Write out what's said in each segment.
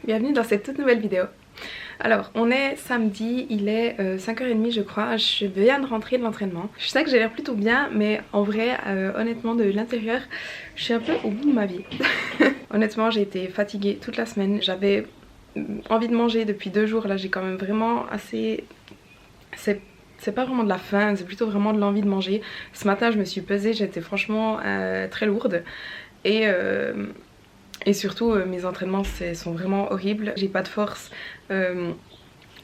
bienvenue dans cette toute nouvelle vidéo. Alors on est samedi, il est 5h30 je crois, je viens de rentrer de l'entraînement. Je sais que j'ai l'air plutôt bien mais en vrai honnêtement de l'intérieur je suis un peu au bout de ma vie. Honnêtement j'ai été fatiguée toute la semaine, j'avais envie de manger depuis 2 jours, là j'ai quand même vraiment assez... C'est pas vraiment de la faim, c'est plutôt vraiment de l'envie de manger. Ce matin je me suis pesée, j'étais franchement très lourde et surtout mes entraînements sont vraiment horribles, j'ai pas de force.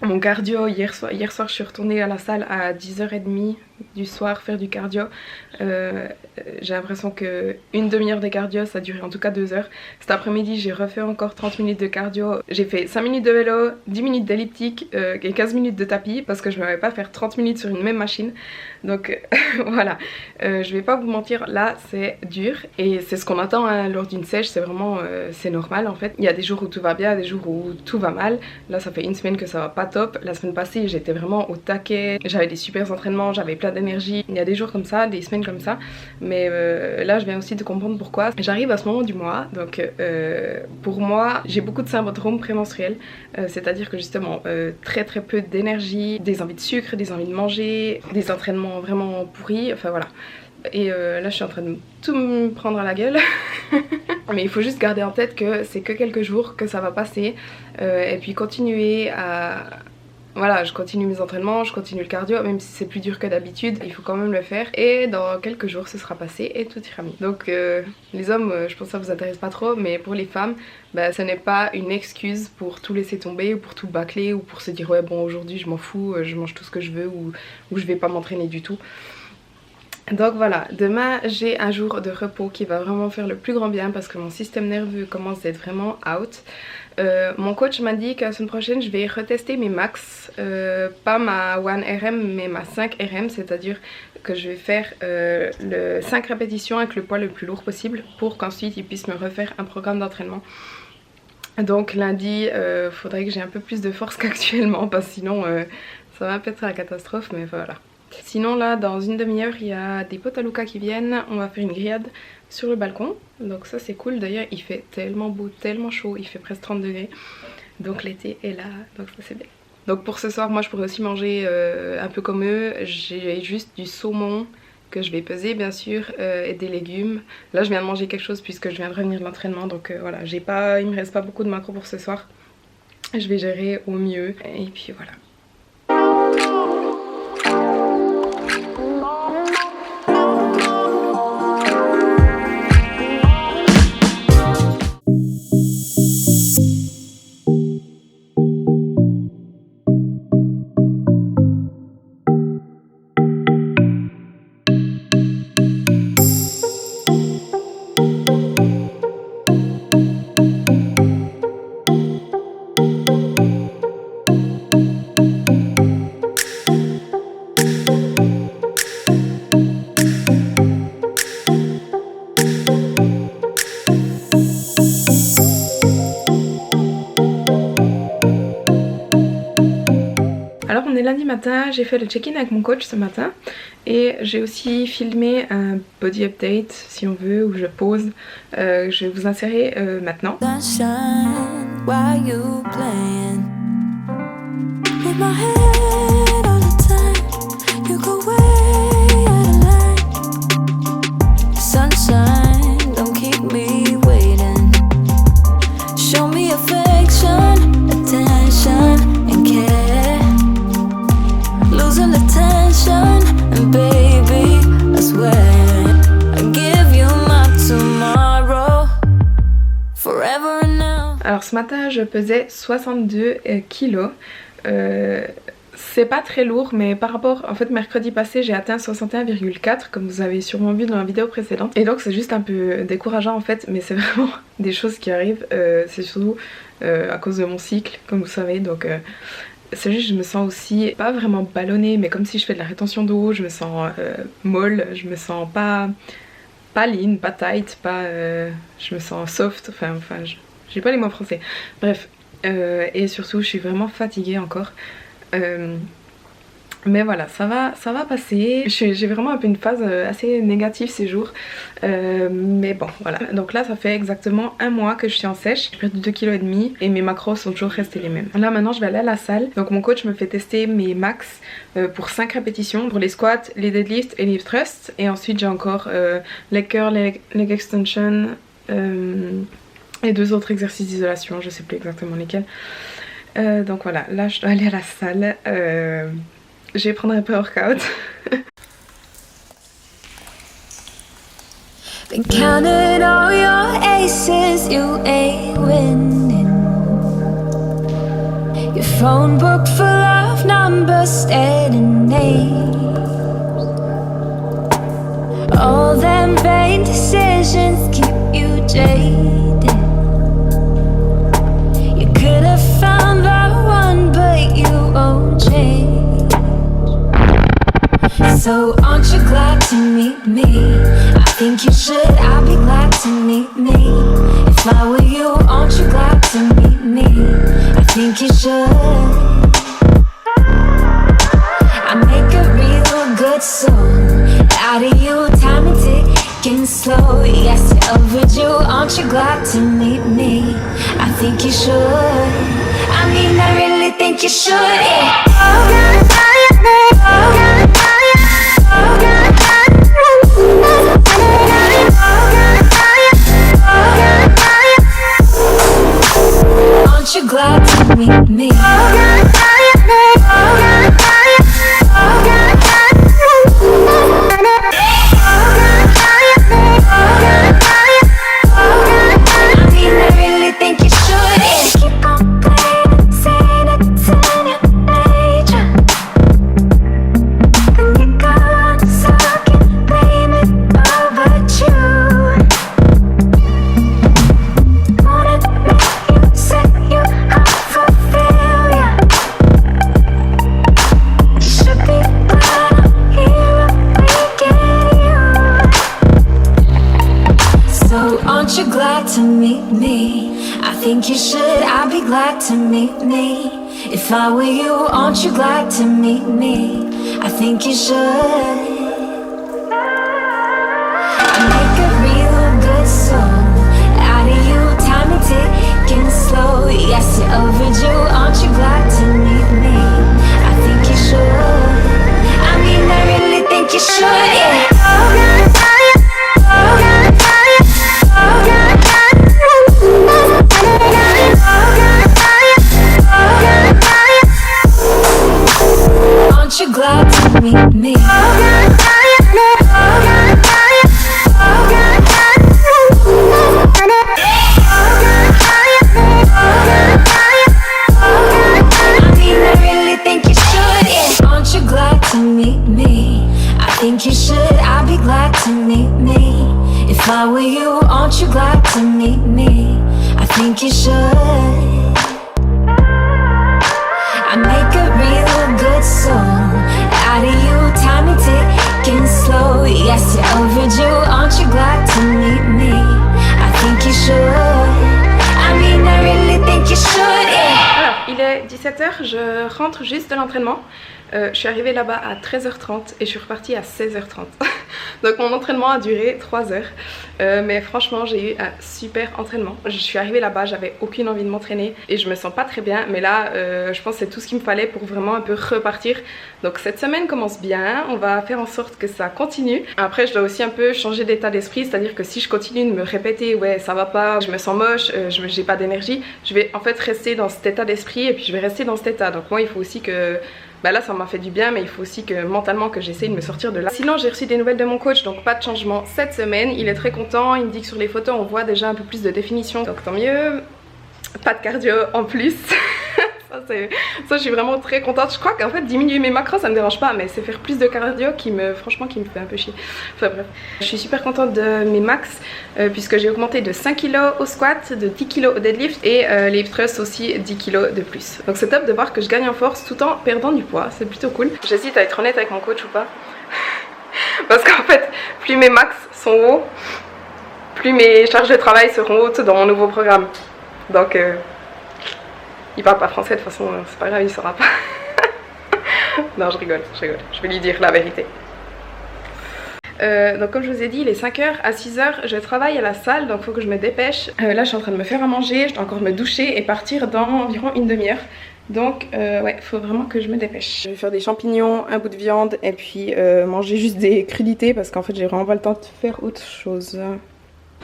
Mon cardio, hier soir je suis retournée à la salle à 10h30 du soir faire du cardio. J'ai l'impression que une demi-heure de cardio ça a duré en tout cas 2 heures. Cet après-midi j'ai refait encore 30 minutes de cardio. J'ai fait 5 minutes de vélo, 10 minutes d'elliptique et 15 minutes de tapis parce que je ne vais pas faire 30 minutes sur une même machine. Donc voilà, je vais pas vous mentir, là c'est dur et c'est ce qu'on attend hein, lors d'une sèche, c'est vraiment c'est normal en fait. Il y a des jours où tout va bien, des jours où tout va mal. Là ça fait une semaine que ça va pas top. La semaine passée j'étais vraiment au taquet, j'avais des super entraînements, j'avais plein d'énergie. Il y a des jours comme ça, des semaines comme ça, mais là je viens aussi de comprendre pourquoi. J'arrive à ce moment du mois, donc pour moi j'ai beaucoup de syndrome prémenstruel, c'est-à-dire que justement très peu d'énergie, des envies de sucre, des envies de manger, des entraînements vraiment pourris, enfin voilà. Et là je suis en train de tout me prendre à la gueule. Mais il faut juste garder en tête que c'est que quelques jours, que ça va passer, et puis continuer à... Voilà, je continue mes entraînements, je continue le cardio, même si c'est plus dur que d'habitude, il faut quand même le faire. Et dans quelques jours ce sera passé et tout ira mieux. Donc les hommes, je pense que ça vous intéresse pas trop, mais pour les femmes, bah, ce n'est pas une excuse pour tout laisser tomber ou pour tout bâcler ou pour se dire ouais bon aujourd'hui je m'en fous, je mange tout ce que je veux ou je vais pas m'entraîner du tout. Donc voilà, demain j'ai un jour de repos qui va vraiment faire le plus grand bien parce que mon système nerveux commence d'être vraiment out. Mon coach m'a dit que la semaine prochaine je vais retester mes max, pas ma 1RM mais ma 5RM, c'est-à-dire que je vais faire le 5 répétitions avec le poids le plus lourd possible pour qu'ensuite il puisse me refaire un programme d'entraînement. Donc lundi faudrait que j'ai un peu plus de force qu'actuellement parce que sinon ça va peut-être être la catastrophe, mais voilà. Sinon là dans une demi-heure il y a des potes à Luca qui viennent, on va faire une grillade sur le balcon, donc ça c'est cool. D'ailleurs il fait tellement beau, tellement chaud, il fait presque 30 degrés, donc l'été est là, donc ça c'est bien. Donc pour ce soir moi je pourrais aussi manger un peu comme eux, j'ai juste du saumon que je vais peser bien sûr et des légumes. Là je viens de manger quelque chose puisque je viens de revenir de l'entraînement, donc voilà, il me reste pas beaucoup de macros pour ce soir, je vais gérer au mieux et puis voilà. Alors on est lundi matin, j'ai fait le check-in avec mon coach ce matin et j'ai aussi filmé un body update si on veut où je pose, je vais vous insérer maintenant. Alors ce matin je pesais 62 kilos, c'est pas très lourd mais par rapport, en fait mercredi passé j'ai atteint 61,4 comme vous avez sûrement vu dans la vidéo précédente. Et donc c'est juste un peu décourageant en fait, mais c'est vraiment des choses qui arrivent, c'est surtout à cause de mon cycle comme vous savez, donc c'est juste je me sens aussi pas vraiment ballonnée mais comme si je fais de la rétention d'eau, je me sens molle, je me sens pas lean, pas tight, pas je me sens soft, enfin j'ai pas les mots français, bref, et surtout je suis vraiment fatiguée encore, Mais voilà, ça va passer. J'ai vraiment un peu une phase assez négative ces jours. Mais bon, voilà. Donc là, ça fait exactement un mois que je suis en sèche. J'ai perdu 2,5 kg et mes macros sont toujours restés les mêmes. Là, maintenant, je vais aller à la salle. Donc mon coach me fait tester mes max pour 5 répétitions. Pour les squats, les deadlifts et les thrusts. Et ensuite, j'ai encore leg curl, leg extension et 2 autres exercices d'isolation. Je sais plus exactement lesquels. Donc voilà, là, je dois aller à la salle. Je vais prendre un peu workout. Been counting all your aces, you ain't winning. Your phone book full of numbers, staring names. All them vain decisions keep you jaded. You could have found the one, but you won't change. So aren't you glad to meet me? I think you should, I'll be glad to meet me. If I were you, aren't you glad to meet me? I think you should. I make a real good song out of you, time and ticking slow. Yes, you're overdue, aren't you glad to meet me? I think you should. I mean, I really think you should, yeah. Aren't you glad to meet me? Aren't you glad to meet me? I think you should, I'll be glad to meet me. If I were you, aren't you glad to meet me? I think you should. I make a real good song out of you, time and ticking slow. Yes, you're overdue, aren't you glad to meet me? I think you should. I mean, I really think you should, yeah. Aren't you glad to meet me? I mean, I really think you should, yeah. Aren't you glad to meet me? I think you should, I'll be glad to meet me. If I were you, aren't you glad to meet me? I think you should. I make a real good song out of you, time and ticking slow. Yes, you're overdue, aren't you glad to meet me? I think you should. I mean, I really think you should, yeah. Alors, il est 17h, je rentre juste de l'entraînement. Je suis arrivée là-bas à 13h30 et je suis repartie à 16h30. Donc mon entraînement a duré 3 heures. Mais franchement, j'ai eu un super entraînement. Je suis arrivée là-bas, j'avais aucune envie de m'entraîner et je me sens pas très bien. Mais là, je pense que c'est tout ce qu'il me fallait pour vraiment un peu repartir. Donc cette semaine commence bien. On va faire en sorte que ça continue. Après, je dois aussi un peu changer d'état d'esprit. C'est-à-dire que si je continue de me répéter, ouais, ça va pas, je me sens moche, j'ai pas d'énergie, je vais en fait rester dans cet état d'esprit et puis je vais rester dans cet état. Donc moi, il faut aussi que... Bah là ça m'a fait du bien, mais il faut aussi que mentalement que j'essaye de me sortir de là. Sinon j'ai reçu des nouvelles de mon coach, donc pas de changement cette semaine. Il est très content, il me dit que sur les photos on voit déjà un peu plus de définition, donc tant mieux. Pas de cardio en plus. Ça je suis vraiment très contente. Je crois qu'en fait diminuer mes macros ça me dérange pas, mais c'est faire plus de cardio franchement qui me fait un peu chier. Enfin bref, je suis super contente de mes max puisque j'ai augmenté de 5 kg au squat, de 10 kg au deadlift et les hip thrusts aussi 10 kg de plus. Donc c'est top de voir que je gagne en force tout en perdant du poids, c'est plutôt cool. J'hésite à être honnête avec mon coach ou pas. Parce qu'en fait plus mes max sont hauts, plus mes charges de travail seront hautes dans mon nouveau programme. Donc il parle pas français de toute façon, c'est pas grave, il saura pas. Non, je rigole. Je vais lui dire la vérité. Donc comme je vous ai dit, il est 5h, à 6h je travaille à la salle, donc il faut que je me dépêche. Là je suis en train de me faire à manger, je dois encore me doucher et partir dans environ une demi-heure. Donc ouais, il faut vraiment que je me dépêche. Je vais faire des champignons, un bout de viande et puis manger juste des crudités parce qu'en fait j'ai vraiment pas le temps de faire autre chose.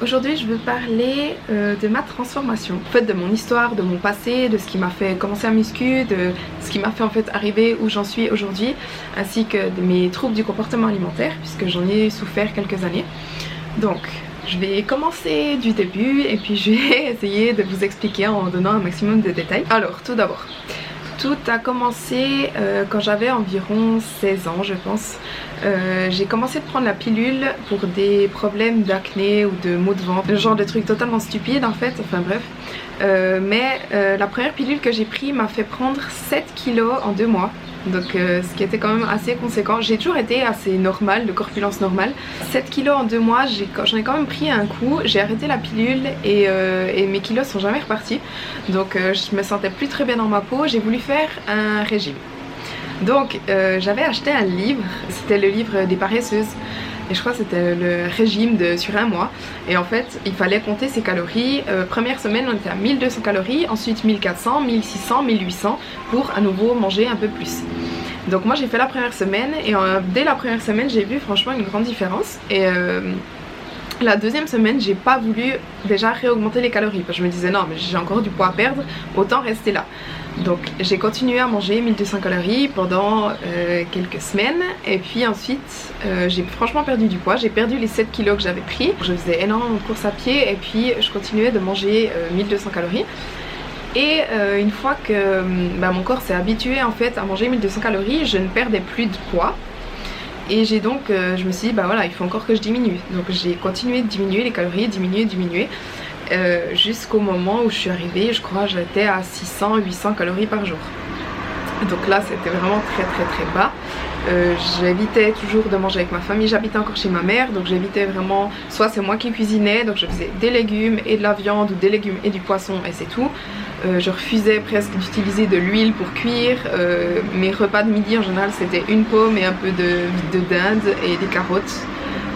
Aujourd'hui je veux parler de ma transformation, en fait de mon histoire, de mon passé, de ce qui m'a fait commencer à muscu, de ce qui m'a fait en fait arriver où j'en suis aujourd'hui, ainsi que de mes troubles du comportement alimentaire puisque j'en ai souffert quelques années. Donc je vais commencer du début et puis je vais essayer de vous expliquer en donnant un maximum de détails. Alors tout d'abord, tout a commencé quand j'avais environ 16 ans je pense. J'ai commencé de prendre la pilule pour des problèmes d'acné ou de maux de ventre, le genre de trucs totalement stupides en fait, enfin bref. Mais la première pilule que j'ai pris m'a fait prendre 7 kilos en 2 mois. Donc ce qui était quand même assez conséquent. J'ai toujours été assez normale, de corpulence normale. 7 kilos en 2 mois, j'en ai quand même pris un coup. J'ai arrêté la pilule et mes kilos sont jamais repartis. Donc je me sentais plus très bien dans ma peau. J'ai voulu faire un régime. Donc j'avais acheté un livre, c'était le livre des paresseuses. Et je crois que c'était le régime sur un mois. Et en fait, il fallait compter ses calories. Première semaine, on était à 1200 calories. Ensuite, 1400, 1600, 1800 pour à nouveau manger un peu plus. Donc moi, j'ai fait la première semaine. Et dès la première semaine, j'ai vu franchement une grande différence. Et la deuxième semaine, j'ai pas voulu déjà réaugmenter les calories. Parce que je me disais non, mais j'ai encore du poids à perdre. Autant rester là. Donc j'ai continué à manger 1200 calories pendant quelques semaines et puis ensuite j'ai franchement perdu du poids, j'ai perdu les 7 kilos que j'avais pris. Je faisais énormément de courses à pied et puis je continuais de manger 1200 calories. Et une fois que mon corps s'est habitué en fait à manger 1200 calories, je ne perdais plus de poids. Et j'ai donc, je me suis dit bah voilà, il faut encore que je diminue. Donc j'ai continué de diminuer les calories, diminuer. Jusqu'au moment où je suis arrivée, je crois j'étais à 600-800 calories par jour. Donc là c'était vraiment très bas. J'évitais toujours de manger avec ma famille, j'habitais encore chez ma mère, donc j'évitais vraiment, soit c'est moi qui cuisinais, donc je faisais des légumes et de la viande ou des légumes et du poisson et c'est tout. Je refusais presque d'utiliser de l'huile pour cuire. Mes repas de midi en général c'était une pomme et un peu de dinde et des carottes.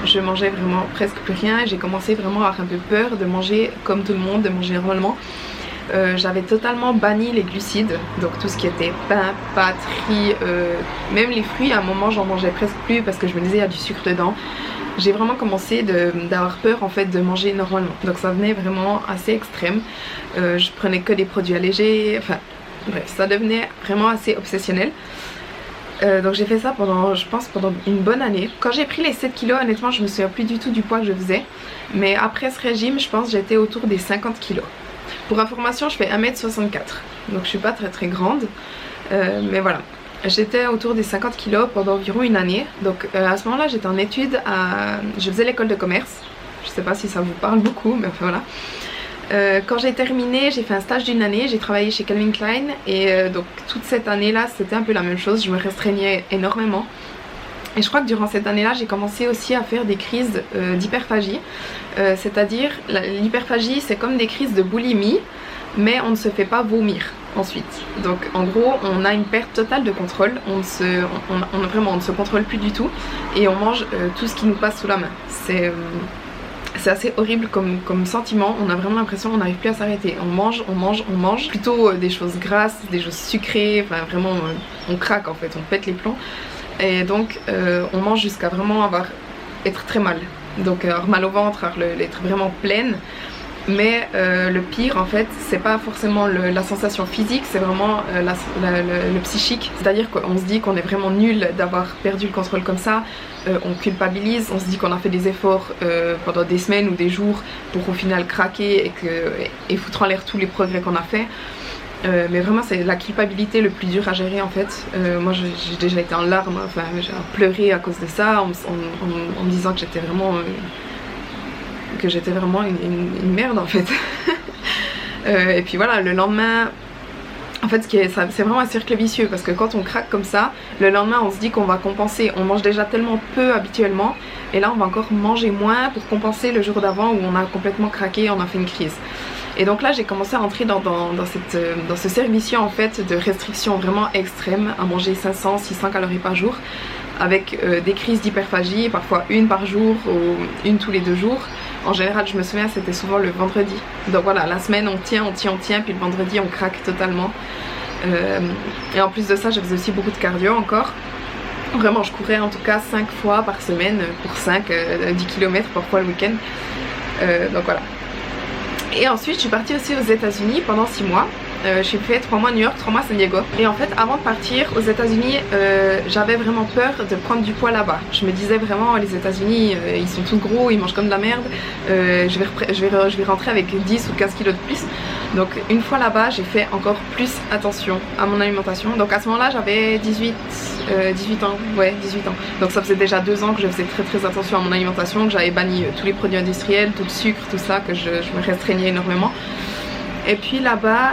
Je mangeais vraiment presque plus rien et j'ai commencé vraiment à avoir un peu peur de manger comme tout le monde, de manger normalement. J'avais totalement banni les glucides, donc tout ce qui était pain, pâtes, riz, même les fruits à un moment j'en mangeais presque plus parce que je me disais il y a du sucre dedans. J'ai vraiment commencé d'avoir peur en fait de manger normalement, donc ça venait vraiment assez extrême. Je prenais que des produits allégés, enfin bref ça devenait vraiment assez obsessionnel. Donc j'ai fait ça pendant, je pense, pendant une bonne année. Quand j'ai pris les 7 kilos, honnêtement, je me souviens plus du tout du poids que je faisais. Mais après ce régime, je pense que j'étais autour des 50 kilos. Pour information, je fais 1m64. Donc je suis pas très grande. Mais voilà. J'étais autour des 50 kilos pendant environ une année. Donc à ce moment-là, j'étais en études je faisais l'école de commerce. Je sais pas si ça vous parle beaucoup, mais enfin voilà. Quand j'ai terminé, j'ai fait un stage d'une année, j'ai travaillé chez Calvin Klein et donc toute cette année-là, c'était un peu la même chose, je me restreignais énormément. Et je crois que durant cette année-là, j'ai commencé aussi à faire des crises d'hyperphagie. C'est-à-dire, l'hyperphagie, c'est comme des crises de boulimie, mais on ne se fait pas vomir ensuite. Donc en gros, on a une perte totale de contrôle, on ne se contrôle plus du tout et on mange tout ce qui nous passe sous la main. C'est assez horrible comme sentiment, on a vraiment l'impression qu'on n'arrive plus à s'arrêter. On mange, plutôt des choses grasses, des choses sucrées, enfin vraiment on craque en fait, on pète les plombs. Et donc on mange jusqu'à vraiment être très mal. Donc avoir mal au ventre, être vraiment pleine. Mais le pire en fait c'est pas forcément la sensation physique, c'est vraiment le psychique. C'est à dire qu'on se dit qu'on est vraiment nul d'avoir perdu le contrôle comme ça. On culpabilise, on se dit qu'on a fait des efforts pendant des semaines ou des jours pour au final craquer et foutre en l'air tous les progrès qu'on a fait. Mais vraiment c'est la culpabilité le plus dur à gérer en fait. Moi j'ai déjà été en larmes, enfin j'ai pleuré à cause de ça en me disant que j'étais vraiment une merde en fait. Et puis voilà, le lendemain en fait c'est vraiment un cercle vicieux parce que quand on craque comme ça, le lendemain on se dit qu'on va compenser, on mange déjà tellement peu habituellement et là on va encore manger moins pour compenser le jour d'avant où on a complètement craqué, on a fait une crise. Et donc là j'ai commencé à entrer dans ce cercle en fait de restrictions vraiment extrêmes, à manger 500-600 calories par jour, avec des crises d'hyperphagie, parfois une par jour ou une tous les 2 jours. En général, je me souviens, c'était souvent le vendredi. Donc voilà, la semaine on tient, puis le vendredi on craque totalement. Et en plus de ça, je faisais aussi beaucoup de cardio encore. Vraiment, je courais en tout cas 5 fois par semaine pour 10 km parfois le week-end. Donc voilà. Et ensuite, je suis partie aussi aux États-Unis pendant 6 mois. J'ai fait 3 mois à New York, 3 mois à San Diego. Et en fait, avant de partir aux États-Unis, j'avais vraiment peur de prendre du poids là-bas. Je me disais vraiment, les États-Unis, ils sont tous gros, ils mangent comme de la merde. Je vais rentrer avec 10 ou 15 kilos de plus. Donc une fois là-bas, j'ai fait encore plus attention à mon alimentation. Donc à ce moment-là, j'avais 18 ans. Ouais, 18 ans. Donc ça faisait déjà 2 ans que je faisais très attention à mon alimentation, que j'avais banni tous les produits industriels, tout le sucre, tout ça, que je me restreignais énormément. Et puis là-bas,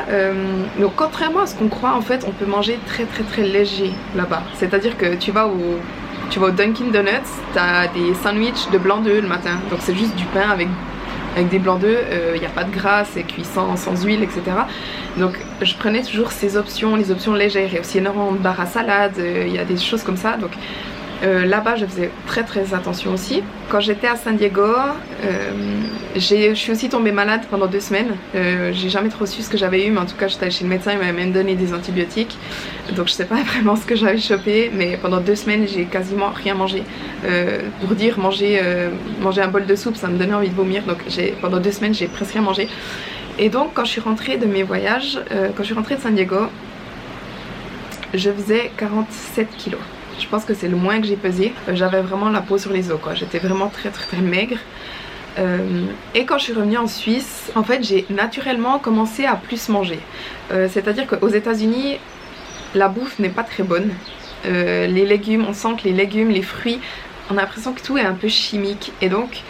donc contrairement à ce qu'on croit, en fait, on peut manger très léger là-bas. C'est-à-dire que tu vas au Dunkin' Donuts, t'as des sandwichs de blanc d'œuf le matin. Donc c'est juste du pain avec des blancs d'œufs, il n'y a pas de gras, c'est cuit sans huile, etc. Donc je prenais toujours ces options, les options légères. Il y a aussi énormément de barres à salade, il y a des choses comme ça. Donc là-bas je faisais très attention aussi. Quand j'étais à San Diego, je suis aussi tombée malade pendant 2 semaines. J'ai jamais trop su ce que j'avais eu, mais en tout cas j'étais allée chez le médecin, il m'avait même donné des antibiotiques. Donc je sais pas vraiment ce que j'avais chopé, mais pendant 2 semaines j'ai quasiment rien mangé. Pour dire manger un bol de soupe, ça me donnait envie de vomir. Donc pendant 2 semaines j'ai presque rien mangé. Et donc quand je suis rentrée de mes voyages, quand je suis rentrée de San Diego, je faisais 47 kilos. Je pense que c'est le moins que j'ai pesé. J'avais vraiment la peau sur les os, quoi. J'étais vraiment très maigre. Et quand je suis revenue en Suisse, en fait j'ai naturellement commencé à plus manger. C'est-à-dire qu'aux États-Unis, la bouffe n'est pas très bonne. Les légumes, on sent que les légumes, les fruits, on a l'impression que tout est un peu chimique. Et donc,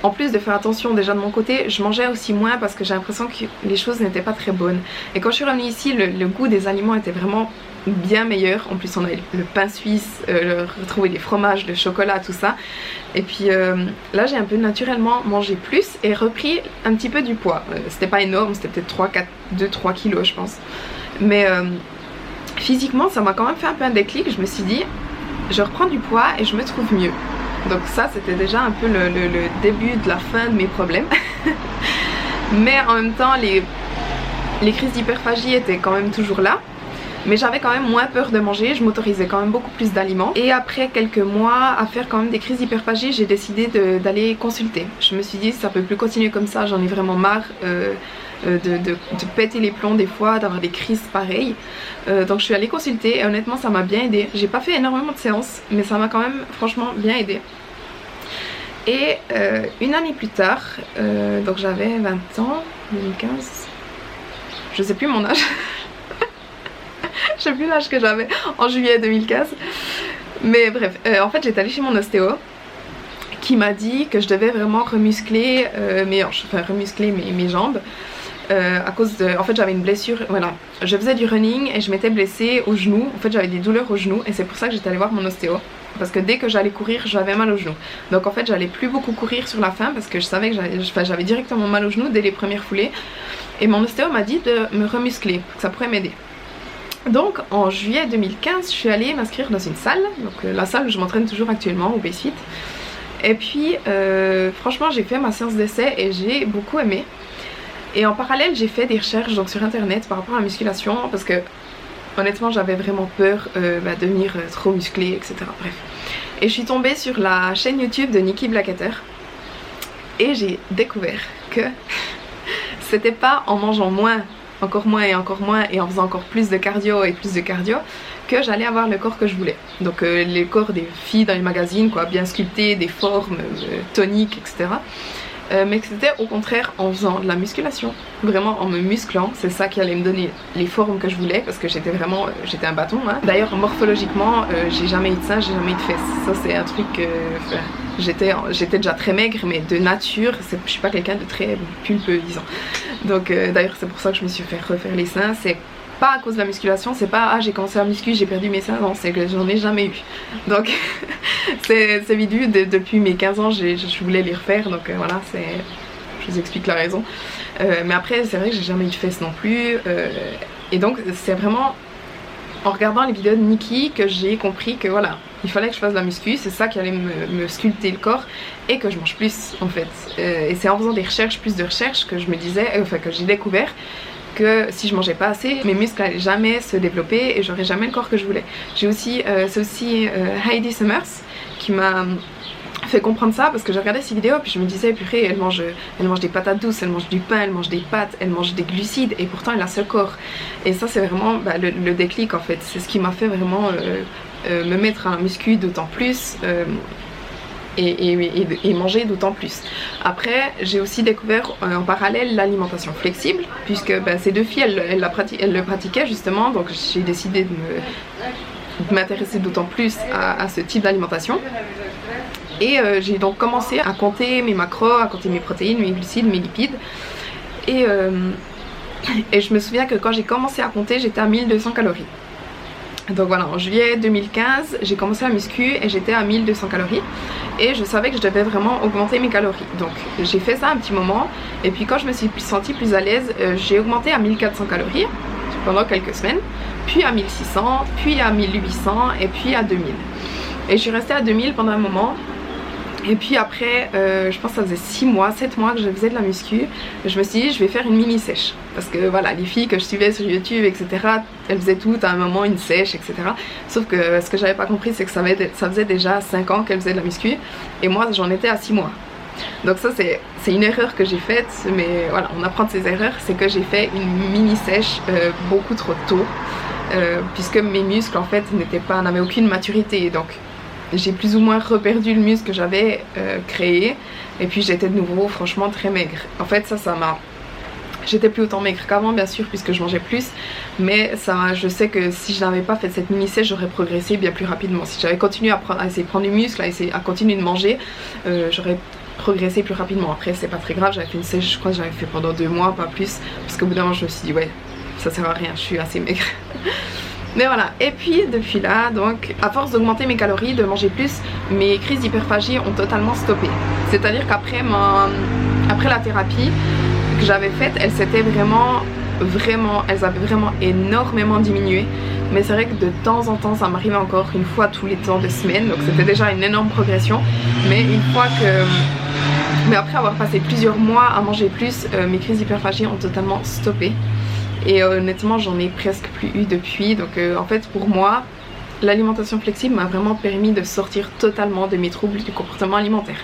en plus de faire attention déjà de mon côté, je mangeais aussi moins parce que j'ai l'impression que les choses n'étaient pas très bonnes. Et quand je suis revenue ici, le goût des aliments était vraiment bien meilleur. En plus on avait le pain suisse, retrouver les fromages, le chocolat, tout ça. Et puis là j'ai un peu naturellement mangé plus et repris un petit peu du poids. C'était pas énorme, c'était peut-être 2-3 kilos je pense. Mais physiquement ça m'a quand même fait un peu un déclic. Je me suis dit je reprends du poids et je me trouve mieux. Donc ça c'était déjà un peu le début de la fin de mes problèmes. Mais en même temps les crises d'hyperphagie étaient quand même toujours là. Mais j'avais quand même moins peur de manger, je m'autorisais quand même beaucoup plus d'aliments. Et après quelques mois à faire quand même des crises d'hyperphagie, j'ai décidé d'aller consulter. Je me suis dit ça peut plus continuer comme ça, j'en ai vraiment marre de péter les plombs des fois, d'avoir des crises pareilles. Donc je suis allée consulter et honnêtement ça m'a bien aidé. J'ai pas fait énormément de séances mais ça m'a quand même franchement bien aidé. Et une année plus tard, donc j'avais 20 ans, 2015, je sais plus mon âge. Je sais plus l'âge que j'avais en juillet 2015. Mais bref, en fait j'étais allée chez mon ostéo qui m'a dit que je devais vraiment remuscler mes hanches, enfin remuscler mes jambes. À cause de... En fait j'avais une blessure, voilà. Je faisais du running et je m'étais blessée au genou. En fait j'avais des douleurs au genou et c'est pour ça que j'étais allée voir mon ostéo. Parce que dès que j'allais courir j'avais mal au genou. Donc en fait j'allais plus beaucoup courir sur la fin parce que je savais que j'avais directement mal au genou dès les premières foulées. Et mon ostéo m'a dit de me remuscler, que ça pourrait m'aider. Donc en juillet 2015 je suis allée m'inscrire dans une salle, donc la salle où je m'entraîne toujours actuellement au BaseFit. Et puis franchement j'ai fait ma séance d'essai et j'ai beaucoup aimé. Et en parallèle j'ai fait des recherches donc, sur internet par rapport à la musculation parce que honnêtement j'avais vraiment peur de devenir trop musclée, etc. Bref. Et je suis tombée sur la chaîne YouTube de Nikki Blackketter et j'ai découvert que c'était pas en mangeant encore moins et en faisant encore plus de cardio que j'allais avoir le corps que je voulais. Donc les corps des filles dans les magazines quoi, bien sculptés, des formes toniques, etc. Mais que c'était au contraire en faisant de la musculation, vraiment en me musclant, c'est ça qui allait me donner les formes que je voulais parce que j'étais un bâton hein. D'ailleurs morphologiquement j'ai jamais eu de seins, j'ai jamais eu de fesses, ça c'est un truc j'étais déjà très maigre mais de nature je suis pas quelqu'un de très pulpeux disons. Donc d'ailleurs c'est pour ça que je me suis fait refaire les seins, c'est pas à cause de la musculation, c'est pas ah j'ai commencé à muscu, j'ai perdu mes seins, non c'est que j'en ai jamais eu. Donc c'est vidu, depuis mes 15 ans je voulais les refaire donc voilà je vous explique la raison. Mais après c'est vrai que j'ai jamais eu de fesses non plus, et donc c'est vraiment en regardant les vidéos de Nikki que j'ai compris que voilà, il fallait que je fasse de la muscu, c'est ça qui allait me sculpter le corps et que je mange plus en fait. Et c'est en faisant des recherches, plus de recherches, que je me disais, enfin que j'ai découvert que si je mangeais pas assez, mes muscles allaient jamais se développer et j'aurais jamais le corps que je voulais. J'ai aussi, c'est aussi Heidi Summers qui m'a fait comprendre ça, parce que j'ai regardé ces vidéos puis je me disais purée, elle mange des patates douces, elle mange du pain, elle mange des pâtes, elle mange des glucides et pourtant elle a ce corps. Et ça c'est vraiment le déclic en fait, c'est ce qui m'a fait vraiment me mettre à un muscu d'autant plus, et manger d'autant plus. Après j'ai aussi découvert en parallèle l'alimentation flexible, puisque ces deux filles elles le pratiquaient justement, donc j'ai décidé de m'intéresser d'autant plus à ce type d'alimentation. Et j'ai donc commencé à compter mes macros, à compter mes protéines, mes glucides, mes lipides. Et je me souviens que quand j'ai commencé à compter, j'étais à 1200 calories. Donc voilà, en juillet 2015, j'ai commencé à muscu et j'étais à 1200 calories. Et je savais que je devais vraiment augmenter mes calories. Donc j'ai fait ça un petit moment. Et puis quand je me suis sentie plus à l'aise, j'ai augmenté à 1400 calories pendant quelques semaines. Puis à 1600, puis à 1800 et puis à 2000. Et je suis restée à 2000 pendant un moment. Et puis après, je pense que ça faisait 6 mois, 7 mois que je faisais de la muscu. Je me suis dit, je vais faire une mini sèche. Parce que voilà, les filles que je suivais sur YouTube, etc., elles faisaient toutes à un moment une sèche, etc. Sauf que ce que j'avais pas compris, c'est que ça faisait déjà 5 ans qu'elles faisaient de la muscu. Et moi, j'en étais à 6 mois. Donc ça, c'est une erreur que j'ai faite. Mais voilà, on apprend de ses erreurs. C'est que j'ai fait une mini sèche beaucoup trop tôt. Puisque mes muscles, en fait, n'avaient aucune maturité. Donc j'ai plus ou moins reperdu le muscle que j'avais créé, et puis j'étais de nouveau franchement très maigre. En fait ça m'a... J'étais plus autant maigre qu'avant bien sûr puisque je mangeais plus, mais je sais que si je n'avais pas fait cette mini sèche, j'aurais progressé bien plus rapidement. Si j'avais continué à essayer de prendre du muscle, à continuer de manger, j'aurais progressé plus rapidement. Après c'est pas très grave, j'avais fait une sèche, je crois que j'avais fait pendant 2 mois, pas plus, parce qu'au bout d'un moment je me suis dit ouais, ça sert à rien, je suis assez maigre. Mais voilà, et puis depuis là, donc à force d'augmenter mes calories, de manger plus, mes crises d'hyperphagie ont totalement stoppé. C'est-à-dire qu'après la thérapie que j'avais faite, elles avaient vraiment énormément diminué. Mais c'est vrai que de temps en temps ça m'arrivait encore une fois tous les temps de semaine, donc c'était déjà une énorme progression. Mais après avoir passé plusieurs mois à manger plus, mes crises d'hyperphagie ont totalement stoppé. Et honnêtement j'en ai presque plus eu depuis. Donc en fait pour moi l'alimentation flexible m'a vraiment permis de sortir totalement de mes troubles du comportement alimentaire.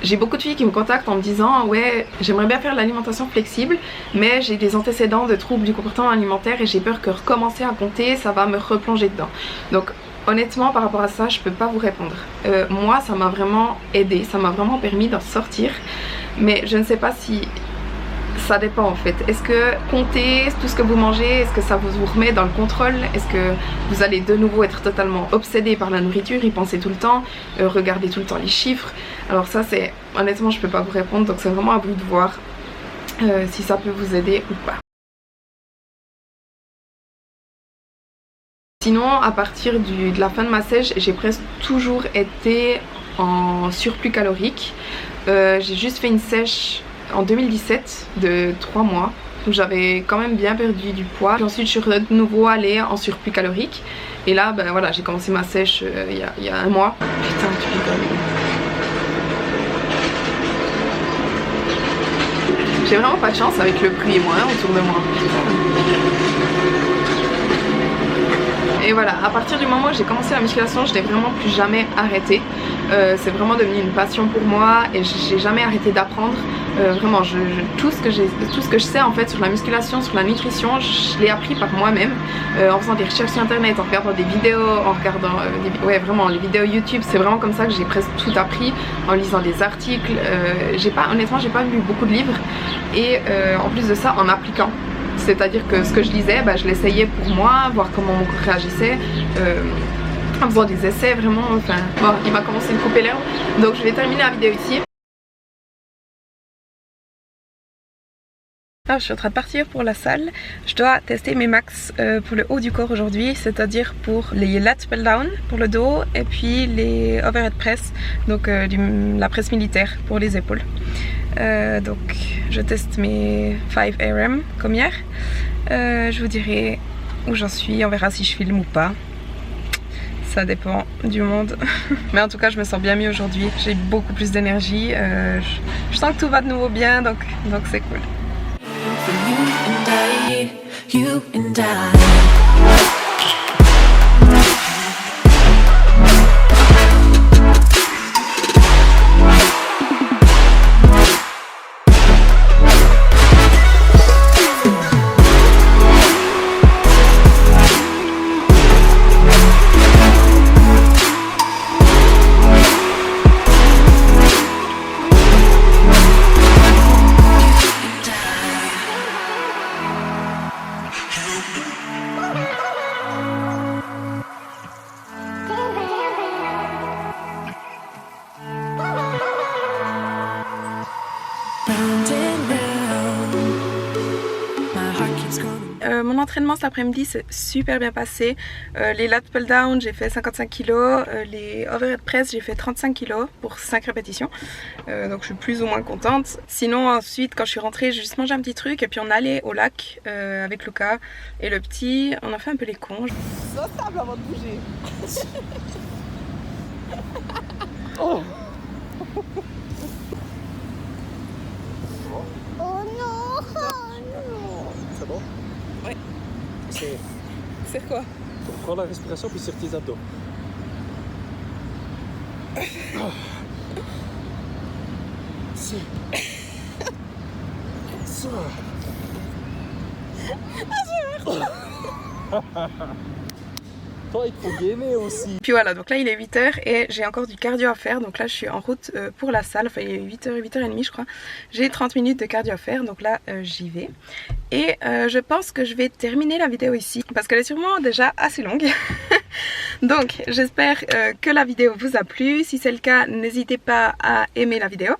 J'ai beaucoup de filles qui me contactent en me disant ouais j'aimerais bien faire l'alimentation flexible, mais j'ai des antécédents de troubles du comportement alimentaire et j'ai peur que recommencer à compter ça va me replonger dedans. Donc honnêtement par rapport à ça je peux pas vous répondre. Moi ça m'a vraiment aidé, ça m'a vraiment permis d'en sortir, mais je ne sais pas si... Ça dépend en fait. Est-ce que compter tout ce que vous mangez, est-ce que ça vous remet dans le contrôle? Est-ce que vous allez de nouveau être totalement obsédé par la nourriture, y penser tout le temps, regarder tout le temps les chiffres? Alors ça c'est... Honnêtement je peux pas vous répondre, donc c'est vraiment à vous de voir si ça peut vous aider ou pas. Sinon à partir de la fin de ma sèche, j'ai presque toujours été en surplus calorique. J'ai juste fait une sèche en 2017 de 3 mois où j'avais quand même bien perdu du poids. Puis ensuite je suis de nouveau allée en surplus calorique et là ben voilà, j'ai commencé ma sèche il y a 1 mois. Putain tu rigoles. J'ai vraiment pas de chance avec le bruit et moi autour de moi. Et voilà, à partir du moment où j'ai commencé la musculation, je n'ai vraiment plus jamais arrêté. C'est vraiment devenu une passion pour moi et j'ai jamais arrêté d'apprendre. Vraiment, tout ce que je sais en fait sur la musculation, sur la nutrition, je l'ai appris par moi-même, en faisant des recherches sur internet, en regardant des vidéos, en regardant vraiment les vidéos YouTube. C'est vraiment comme ça que j'ai presque tout appris, en lisant des articles. Honnêtement, j'ai pas lu beaucoup de livres et en plus de ça, en appliquant. C'est-à-dire que ce que je lisais, je l'essayais pour moi, voir comment mon corps réagissait, en faisant des essais vraiment, enfin, bon, il m'a commencé à me couper l'herbe, donc je vais terminer la vidéo ici. Ah, je suis en train de partir pour la salle. Je dois tester mes max pour le haut du corps aujourd'hui, c'est-à-dire pour les lat pull down pour le dos et puis les overhead press, donc la presse militaire pour les épaules. Donc je teste mes 5 RM comme hier. Je vous dirai où j'en suis, on verra si je filme ou pas. Ça dépend du monde. Mais en tout cas je me sens bien mieux aujourd'hui. J'ai beaucoup plus d'énergie. Je sens que tout va de nouveau bien, donc c'est cool. You and I. Mon entraînement cet après-midi s'est super bien passé. Les lat pull down j'ai fait 55 kg, les overhead press j'ai fait 35 kg pour 5 répétitions. Donc je suis plus ou moins contente. Sinon ensuite quand je suis rentrée j'ai juste mangé un petit truc et puis on allait au lac avec Lucas et le petit. On a fait un peu les cons. Sois stable avant de bouger. Oh. Oh non! C'est bon? Ouais. C'est quoi? Prends la respiration puis sur tes abdos. Si. Ça. Toi, il te faut gainer aussi. Puis voilà, donc là il est 8h et j'ai encore du cardio à faire. Donc là je suis en route pour la salle, enfin il est 8h, 8h30 je crois. J'ai 30 minutes de cardio à faire, donc là j'y vais. Et je pense que je vais terminer la vidéo ici parce qu'elle est sûrement déjà assez longue. Donc j'espère que la vidéo vous a plu. Si c'est le cas, n'hésitez pas à aimer la vidéo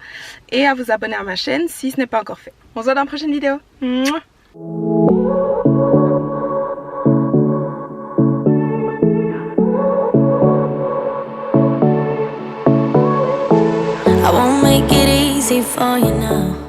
et à vous abonner à ma chaîne si ce n'est pas encore fait. On se voit dans la prochaine vidéo. Mouah. I won't make it easy for you now.